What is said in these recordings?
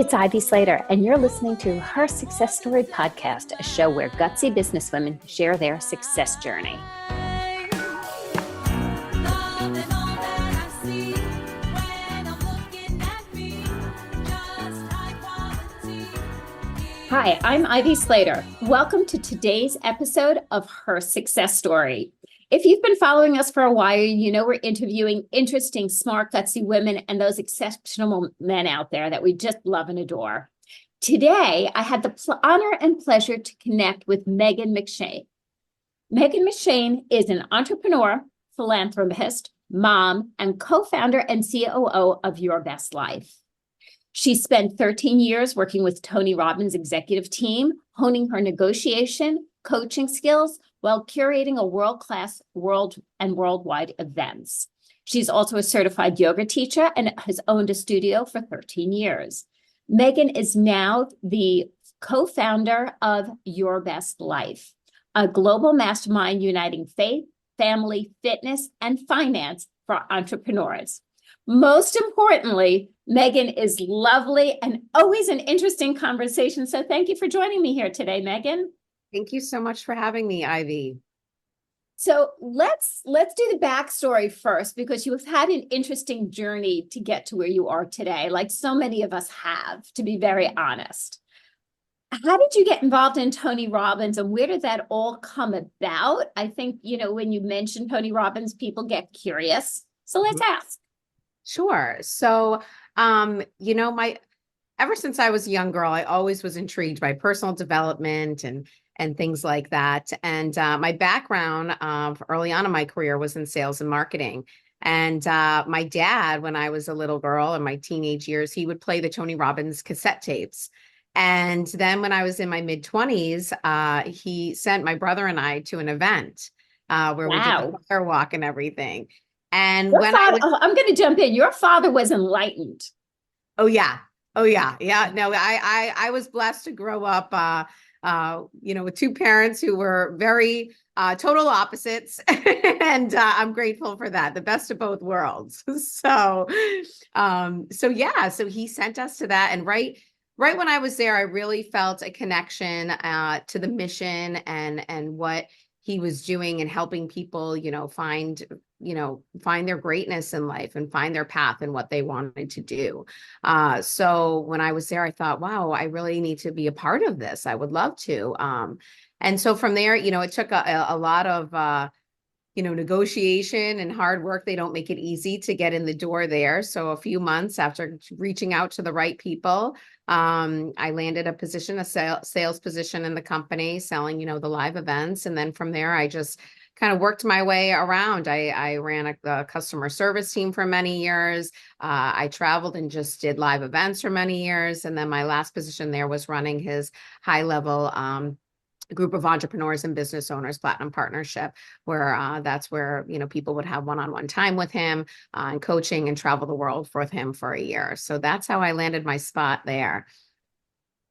it's Ivy Slater, and you're listening to Her Success Story podcast, a show where gutsy businesswomen share their success journey. Hi, I'm Ivy Slater. Welcome to today's episode of Her Success Story. If you've been following us for a while, you know we're interviewing interesting, smart, gutsy women and those exceptional men out there that we just love and adore. Today, I had the honor and pleasure to connect with McShane. McShane is an entrepreneur, philanthropist, mom, and co-founder and COO of Your Best Life. She spent 13 years working with Tony Robbins' executive team, honing her negotiation, coaching skills, while curating a world-class worldwide events. She's also a certified yoga teacher and has owned a studio for 13 years. Megan is now the co-founder of Your Best Life, a global mastermind uniting faith, family, fitness, and finance for entrepreneurs. Most importantly, Megan is lovely and always an interesting conversation. So thank you for joining me here today, Megan. Thank you so much for having me, Ivy. So let's do the backstory first, because you've had an interesting journey to get to where you are today, like so many of us have, to be very honest. How did you get involved in Tony Robbins, and where did that all come about? I think, when you mention Tony Robbins, people get curious. So let's ask. Sure. So, ever since I was a young girl, I always was intrigued by personal development and things like that. And my background early on in my career was in sales and marketing. And my dad, when I was a little girl in my teenage years, he would play the Tony Robbins cassette tapes. And then when I was in my mid-20s, he sent my brother and I to an event where we did the fire walk and everything. And I'm going to jump in. Your father was enlightened. Oh, yeah. Yeah. No, I was blessed to grow up with two parents who were very total opposites. And I'm grateful for that. The best of both worlds. So he sent us to that. And right when I was there, I really felt a connection to the mission and what he was doing and helping people, find their greatness in life and find their path and what they wanted to do. So when I was there, I thought, wow, I really need to be a part of this. I would love to. And so from there, it took a lot of, negotiation and hard work. They don't make it easy to get in the door there. So a few months after reaching out to the right people, I landed a sales position in the company, selling, the live events. And then from there, I just kind of worked my way around. I ran a customer service team for many years. I traveled and just did live events for many years. And then my last position there was running his high level group of entrepreneurs and business owners platinum partnership, where that's where people would have one-on-one time with him and coaching and travel the world with him for a year. So that's how I landed my spot there.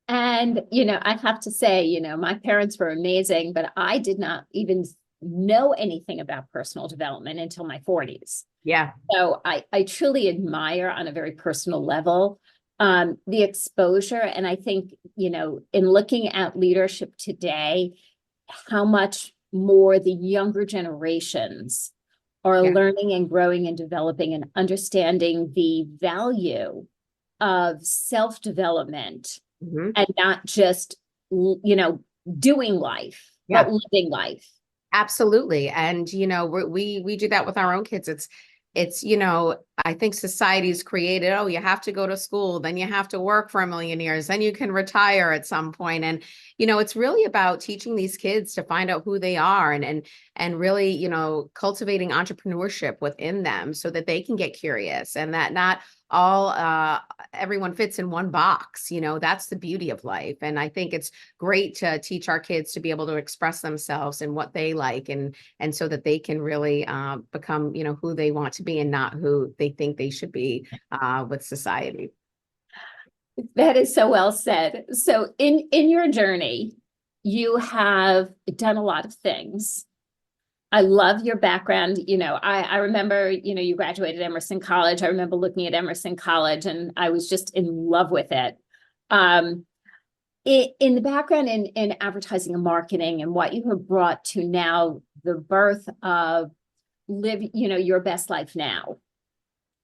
And I have to say, my parents were amazing, but I did not even know anything about personal development until my 40s. Yeah. So I truly admire on a very personal level the exposure. And I think, in looking at leadership today, how much more the younger generations are learning and growing and developing and understanding the value of self-development and not just, doing life, but living life. Absolutely. And, we do that with our own kids. It's, I think society's created, you have to go to school, then you have to work for a million years, then you can retire at some point. And, it's really about teaching these kids to find out who they are and really, cultivating entrepreneurship within them so that they can get curious and that not all everyone fits in one box. That's the beauty of life. And I think it's great to teach our kids to be able to express themselves and what they like and so that they can really become who they want to be and not who they think they should be with society. That is so well said. So in your journey, you have done a lot of things. I love your background. I remember, you graduated Emerson College. I remember looking at Emerson College and I was just in love with it. In the background in advertising and marketing and what you have brought to now the birth of live, your best life now.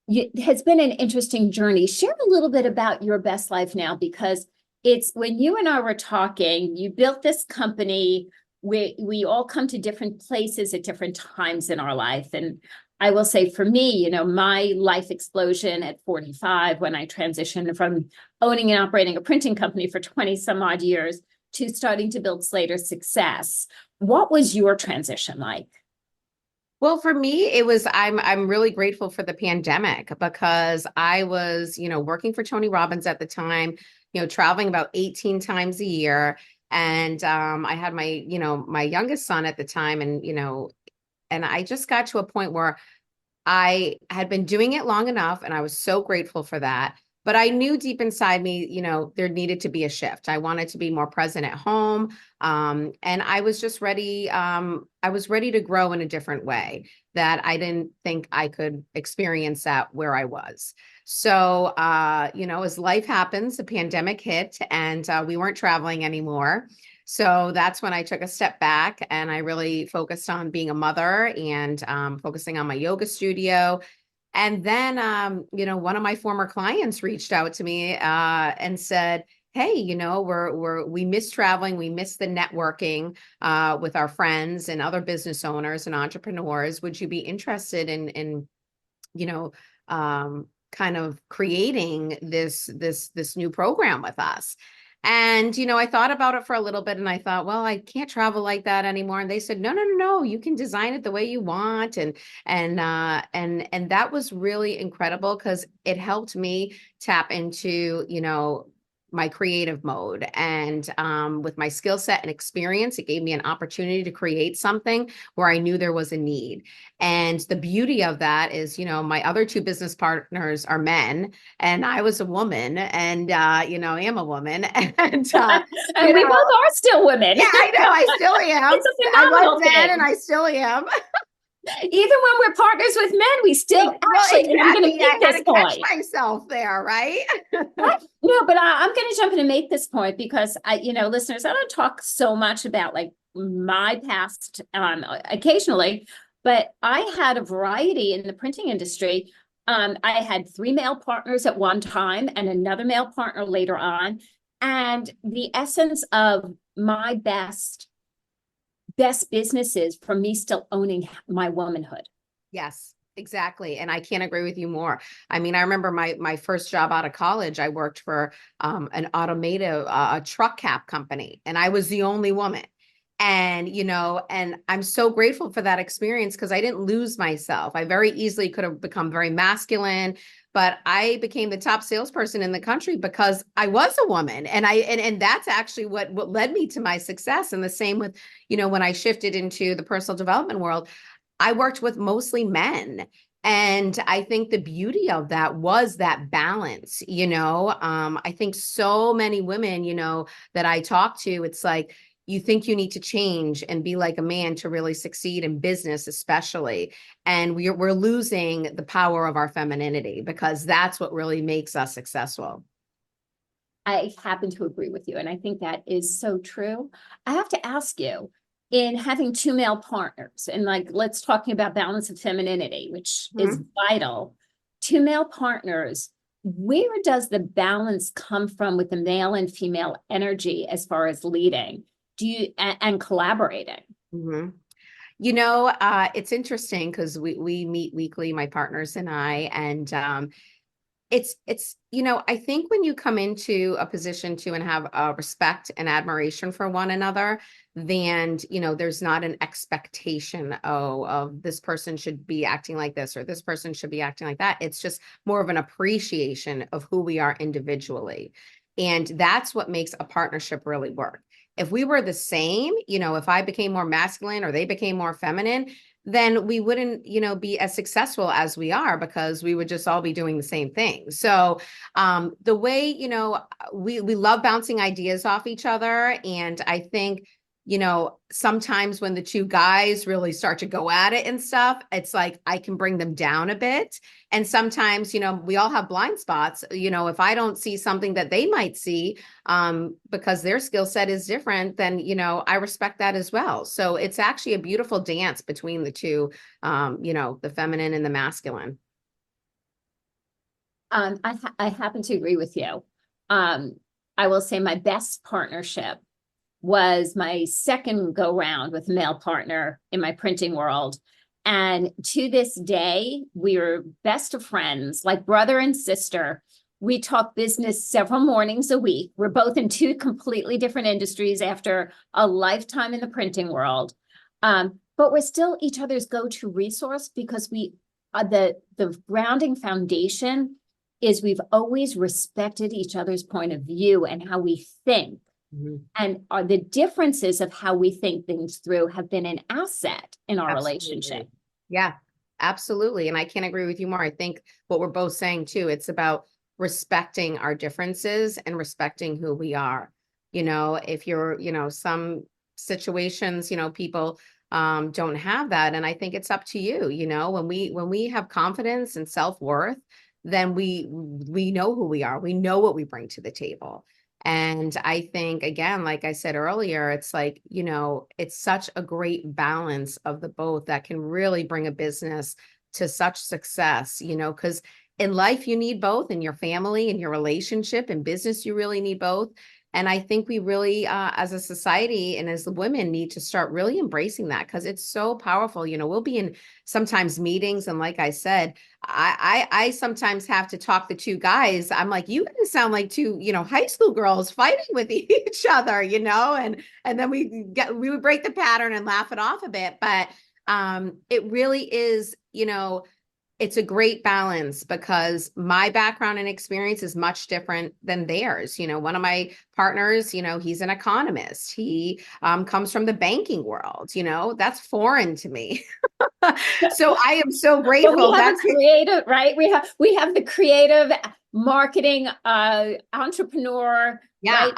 It has been an interesting journey. Share a little bit about your best life now, because it's when you and I were talking, you built this company. We all come to different places at different times in our life. And I will say for me, my life explosion at 45, when I transitioned from owning and operating a printing company for 20 some odd years to starting to build Slater Success. What was your transition like? Well, for me, it was, I'm really grateful for the pandemic because I was, working for Tony Robbins at the time, traveling about 18 times a year. And I had my youngest son at the time, and I just got to a point where I had been doing it long enough, and I was so grateful for that. But I knew deep inside me, there needed to be a shift. I wanted to be more present at home. And I was just ready. I was ready to grow in a different way that I didn't think I could experience that where I was. So, as life happens, the pandemic hit and we weren't traveling anymore. So that's when I took a step back and I really focused on being a mother and focusing on my yoga studio. And then, one of my former clients reached out to me and said, "Hey, we miss traveling, we miss the networking with our friends and other business owners and entrepreneurs. Would you be interested in kind of creating this new program with us?" And, I thought about it for a little bit and I thought, well, I can't travel like that anymore. And they said, no, no, no, no, you can design it the way you want. And that was really incredible because it helped me tap into, my creative mode. And with my skill set and experience, it gave me an opportunity to create something where I knew there was a need. And the beauty of that is, my other two business partners are men and I was a woman and, I am a woman and, And we both are still women. Yeah, I know. I still am. It's a phenomenal I was then thing. and I still am. Even when we're partners with men, we still actually, exactly. I'm going to I make had this to catch point. myself there, right? No, but I'm going to jump in and make this point because listeners, I don't talk so much about like my past occasionally, but I had a variety in the printing industry. I had 3 male partners at one time and another male partner later on. And the essence of my best businesses from me still owning my womanhood. Yes, exactly. And I can't agree with you more. I mean, I remember my first job out of college, I worked for an automotive a truck cap company, and I was the only woman. And, and I'm so grateful for that experience because I didn't lose myself. I very easily could have become very masculine, but I became the top salesperson in the country because I was a woman. And that's actually what led me to my success. And the same with, when I shifted into the personal development world, I worked with mostly men. And I think the beauty of that was that balance, I think so many women, that I talk to, it's like, you think you need to change and be like a man to really succeed in business, especially. And we're losing the power of our femininity because that's what really makes us successful. I happen to agree with you. And I think that is so true. I have to ask you, in having 2 male partners, and like, let's talking about balance of femininity, which is vital, 2 male partners, where does the balance come from with the male and female energy as far as leading? And collaborating? It's interesting because we meet weekly, my partners and I, and it's I think when you come into a position to and have respect and admiration for one another, then there's not an expectation of this person should be acting like this or this person should be acting like that. It's just more of an appreciation of who we are individually, and that's what makes a partnership really work. If we were the same, if I became more masculine or they became more feminine, then we wouldn't, be as successful as we are because we would just all be doing the same thing. So the way, we love bouncing ideas off each other. And I think sometimes when the two guys really start to go at it and stuff, it's like I can bring them down a bit. And sometimes, we all have blind spots. If I don't see something that they might see, because their skill set is different, then, I respect that as well. So it's actually a beautiful dance between the two, the feminine and the masculine. I happen to agree with you. I will say my best partnership was my second go round with a male partner in my printing world. And to this day, we are best of friends, like brother and sister. We talk business several mornings a week. We're both in two completely different industries after a lifetime in the printing world. But we're still each other's go-to resource because the grounding foundation is we've always respected each other's point of view and how we think. Mm-hmm. And the differences of how we think things through have been an asset in our Absolutely. relationship. Yeah, absolutely. And I can't agree with you more. I think what we're both saying too, it's about respecting our differences and respecting who we are. If you're, some situations, people don't have that. And I think it's up to you, when we have confidence and self-worth, then we know who we are. We know what we bring to the table. And I think, again, like I said earlier, it's like, it's such a great balance of the both that can really bring a business to such success, because in life, you need both, in your family, in your relationship, in business, you really need both. And I think we really, as a society and as the women, need to start really embracing that because it's so powerful. We'll be in sometimes meetings. And like I said, I sometimes have to talk the two guys. I'm like, you guys sound like two, high school girls fighting with each other, and then we would break the pattern and laugh it off a bit. But it really is, it's a great balance because my background and experience is much different than theirs. One of my partners, he's an economist. He comes from the banking world, that's foreign to me. So I am so grateful. But we have a creative, right? We have the creative marketing entrepreneur, yeah, right?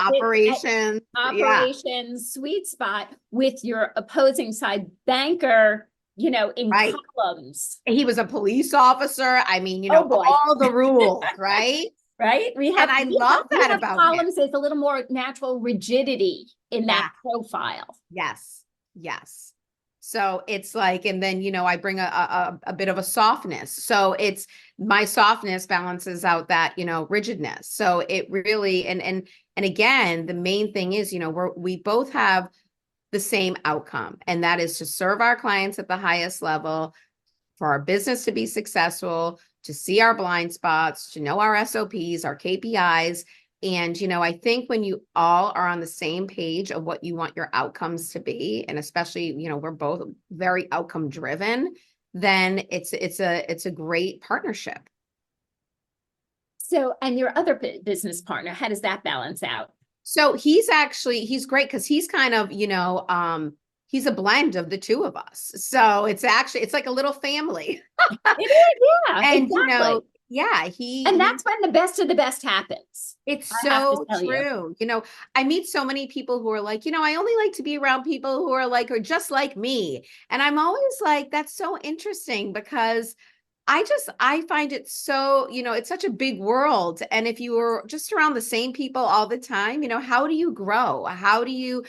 operations, sweet spot with your opposing side banker, in right. columns. He was a police officer. I mean, Oh boy. all the rules, right? Right? And I love that about columns. There's a little more natural rigidity in that profile. Yes. Yes. So it's like, and then, I bring a bit of a softness. So it's my softness balances out that, rigidness. So it really, and again, the main thing is, we both have the same outcome, and that is to serve our clients at the highest level, for our business to be successful, to see our blind spots, to know our SOPs, our KPIs. And, I think when you all are on the same page of what you want your outcomes to be, and especially, we're both very outcome driven, then it's a great partnership. So, and your other business partner, how does that balance out? So he's great because he's kind of, he's a blend of the two of us. So it's like a little family. It is, yeah, and exactly. And that's when the best of the best happens. It's so true. I meet so many people who are like, I only like to be around people who are like, or just like me. And I'm always like, that's so interesting because I find it so, it's such a big world. And if you were just around the same people all the time, how do you grow? How do you,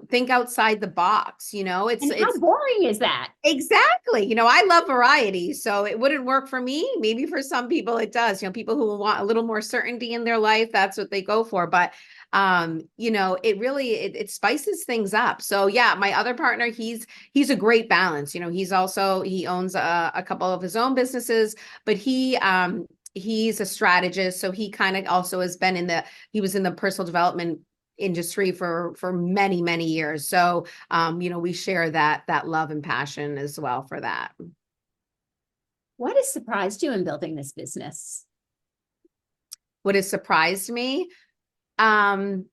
think outside the box? And how boring is that? Exactly. I love variety, so it wouldn't work for me. Maybe for some people it does. People who want a little more certainty in their life, that's what they go for. But it really it spices things up. So yeah, my other partner, he's a great balance. He owns a couple of his own businesses, but he's a strategist. So he kind of also has been he was in the personal development industry for many, many years. So, we share that love and passion as well for that. What has surprised you in building this business? What has surprised me? I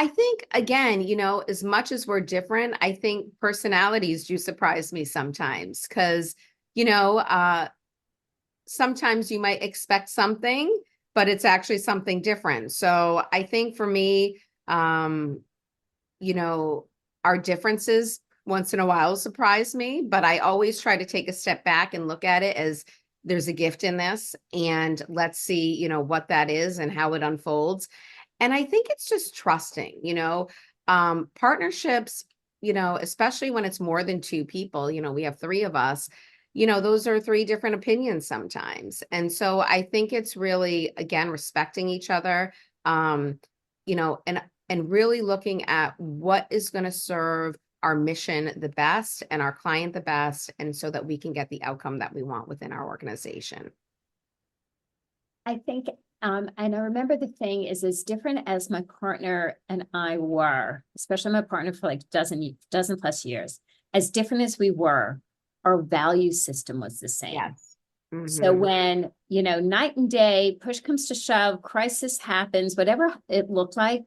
think, again, as much as we're different, I think personalities do surprise me sometimes because, sometimes you might expect something, but it's actually something different. So I think for me, our differences once in a while surprise me, but I always try to take a step back and look at it as there's a gift in this, and let's see, what that is and how it unfolds. And I think it's just trusting, partnerships, especially when it's more than two people, we have three of us, those are three different opinions sometimes. And so I think it's really, again, respecting each other, and really looking at what is going to serve our mission the best and our client the best, and so that we can get the outcome that we want within our organization. I think, and I remember the thing is, as different as my partner and I were, especially my partner for like dozen plus years, as different as we were, our value system was the same. Yes. So when, night and day, push comes to shove, crisis happens, whatever it looked like,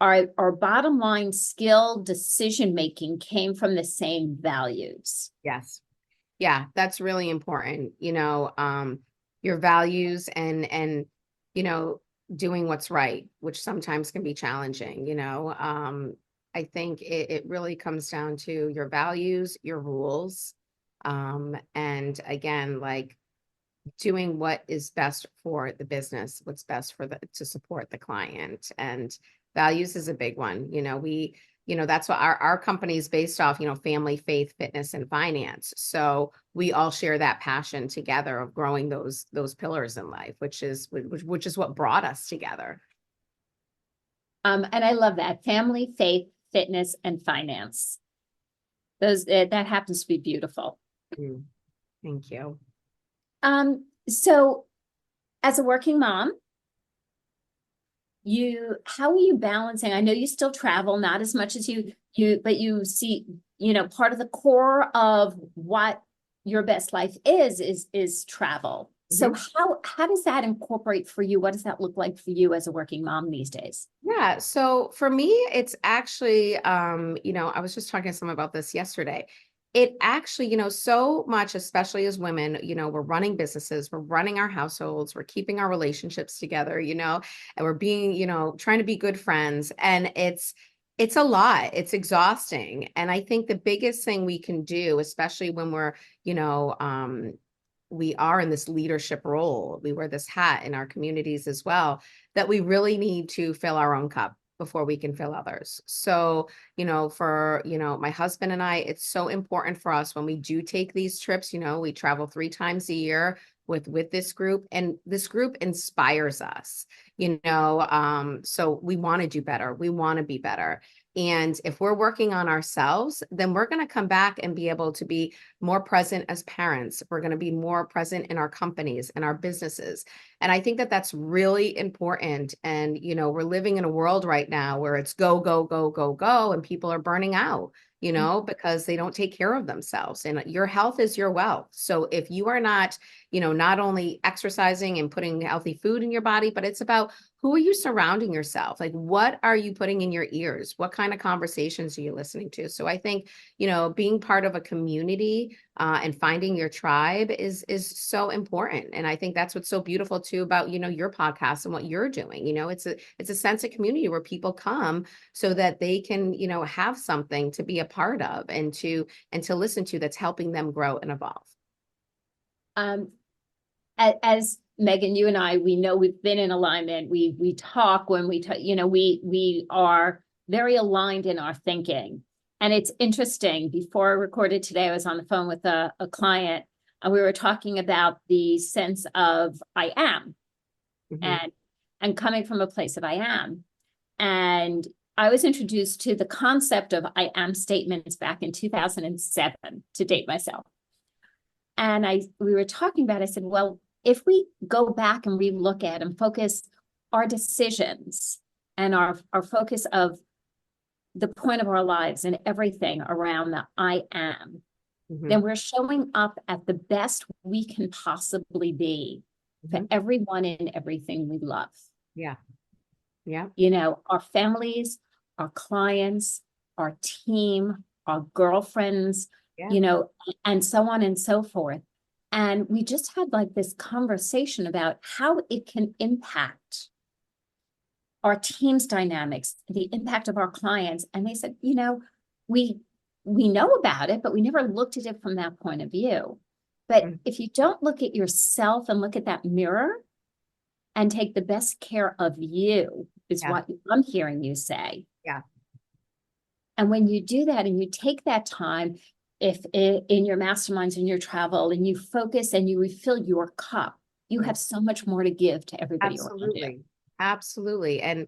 our bottom line skill decision-making came from the same values. Yes. Yeah, that's really important. Your values and doing what's right, which sometimes can be challenging. I think it really comes down to your values, your rules, and again, like doing what is best for the business, what's best to support the client. And values is a big one. That's what our company is based off, family, faith, fitness, and finance. So we all share that passion together of growing those pillars in life, which is what brought us together. And I love that: family, faith, fitness, and finance. That happens to be beautiful. Thank you. So as a working mom, how are you balancing? I know you still travel, not as much as but you see, part of the core of what your best life is travel. So how does that incorporate for you? What does that look like for you as a working mom these days? Yeah. So for me, it's actually, I was just talking to someone about this yesterday. It actually, so much, especially as women, we're running businesses, we're running our households, we're keeping our relationships together, and we're being, trying to be good friends. And it's a lot. It's exhausting. And I think the biggest thing we can do, especially when we're, we are in this leadership role, we wear this hat in our communities as well, that we really need to fill our own cup before we can fill others. So, for, my husband and I, it's so important for us when we do take these trips, we travel 3 times a year with this group, and this group inspires us, so we want to do better. We want to be better. And if we're working on ourselves, then we're going to come back and be able to be more present as parents. We're going to be more present in our companies and our businesses. And I think that that's really important. And, we're living in a world right now where it's go, go, go, go, go, and people are burning out, because they don't take care of themselves. And your health is your wealth. So if you are not, not only exercising and putting healthy food in your body, but it's about who are you surrounding yourself? Like, what are you putting in your ears? What kind of conversations are you listening to? So I think, being part of a community and finding your tribe is so important. And I think that's what's so beautiful too about, your podcast and what you're doing. It's a sense of community where people come so that they can, have something to be a part of and to listen to that's helping them grow and evolve. As Megan, you and I, we know we've been in alignment. We talk when we talk, we are very aligned in our thinking. And it's interesting. Before I recorded today, I was on the phone with a client, and we were talking about the sense of I am, and coming from a place of I am. And I was introduced to the concept of I am statements back in 2007, to date myself. And we were talking about, I said, well, if we go back and relook at and focus our decisions and our focus of the point of our lives and everything around the I am, then we're showing up at the best we can possibly be for everyone and everything we love. Yeah. Yeah. Our families, our clients, our team, our girlfriends, and so on and so forth. And we just had like this conversation about how it can impact our team's dynamics, the impact of our clients. And they said, we know about it, but we never looked at it from that point of view. But if you don't look at yourself and look at that mirror and take the best care of you, is what I'm hearing you say. Yeah. And when you do that and you take that time, if in your masterminds, in your travel, and you focus and you refill your cup, you have so much more to give to everybody around you. Absolutely. And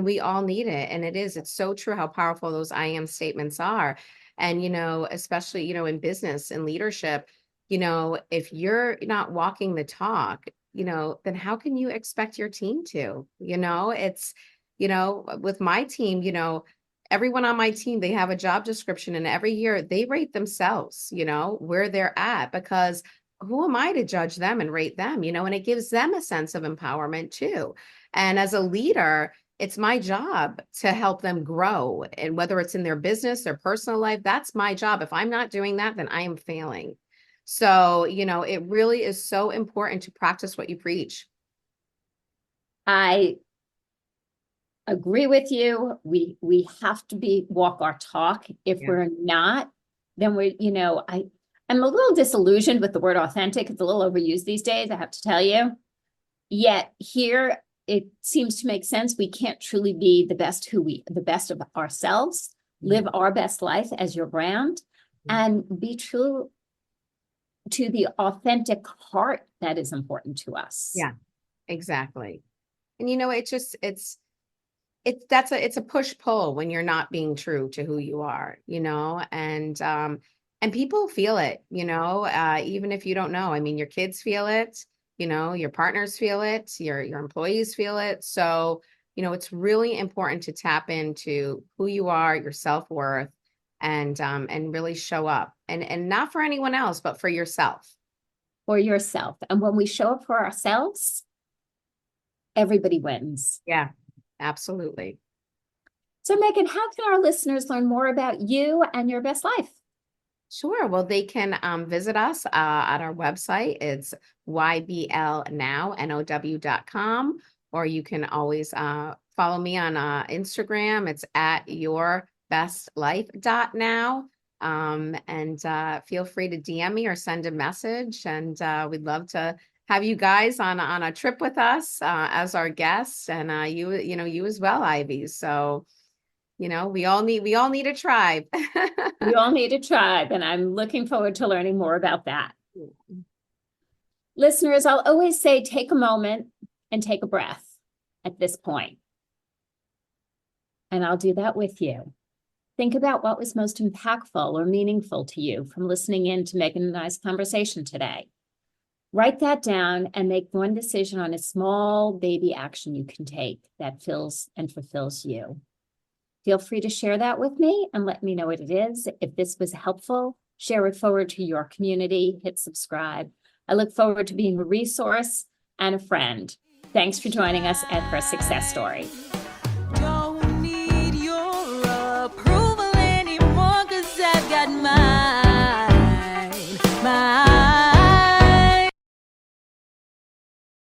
we all need it. And it's so true how powerful those I am statements are. And, especially, in business and leadership, if you're not walking the talk, then how can you expect your team to? It's, with my team, everyone on my team, they have a job description, and every year they rate themselves, where they're at, because who am I to judge them and rate them, and it gives them a sense of empowerment too. And as a leader, it's my job to help them grow. And whether it's in their business, their personal life, that's my job. If I'm not doing that, then I am failing. So, it really is so important to practice what you preach. I agree with you. We have to walk our talk. If we're not, then I'm a little disillusioned with the word authentic. It's a little overused these days, I have to tell you. Yet here, it seems to make sense. We can't truly be the best of ourselves, live our best life as your brand, and be true to the authentic heart that is important to us. Yeah, exactly. And it's a push-pull when you're not being true to who you are, and people feel it, even if you don't know. I mean, your kids feel it, your partners feel it, your employees feel it. So, it's really important to tap into who you are, your self-worth, and really show up, and not for anyone else, but for yourself. For yourself. And when we show up for ourselves, everybody wins. Yeah, absolutely. So Megan, how can our listeners learn more about you and your best life? Sure. Well, they can visit us at our website. It's YBLNow.com, or you can always follow me on Instagram. It's at yourbestlife.now. And feel free to DM me or send a message. And we'd love to have you guys on a trip with us as our guests, and you as well, Ivy. So, we all need a tribe. We all need a tribe, and I'm looking forward to learning more about that. Listeners, I'll always say, take a moment and take a breath at this point. And I'll do that with you. Think about what was most impactful or meaningful to you from listening in to Megan and I's conversation today. Write that down and make one decision on a small baby action you can take that fills and fulfills you. Feel free to share that with me and let me know what it is. If this was helpful, share it forward to your community, hit subscribe. I look forward to being a resource and a friend. Thanks for joining us at Her Success Story.